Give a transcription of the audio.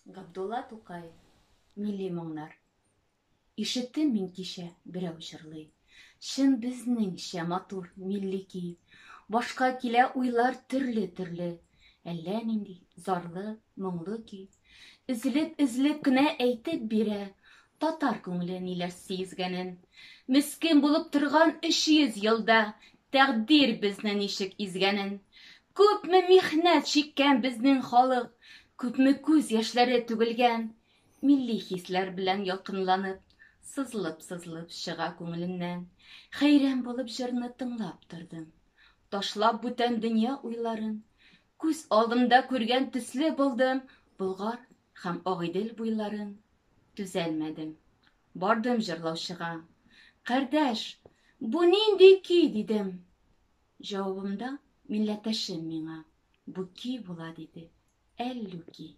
Габдулла Тукай, милли моңнар. Ишеттем мин кичә берәү җырлый. Чын безнеңчә матур милли көй. Башка килә уйлар төрле-төрле. Әллә нинди зарлы, моңлы көй. Өзелеп кенә әйтеп бирә. Татар күңеле ниләр сизгәнен. Мискин булып торган 300 елда тәкъдир безне ничек изгәнен. Күпме михнәт чиккән безнең халык, күпме күз яшьләре түгелгән. Милли хисләр белән ялкынланып, сызылып чыга күңеленнән. Хәйран булып җырны тыңлап тордым. Ташлап бүтән дөнья уйларын. Күз алдымда күргән төсле булдым Болгар һәм Агыйдел буйларын. Түзәлмәдем. Бардым җырлаучыга. Кардәш, бу нинди көй дидем. Җавабымда милләттәшем миңа. Бу көй була диде. Әллүки.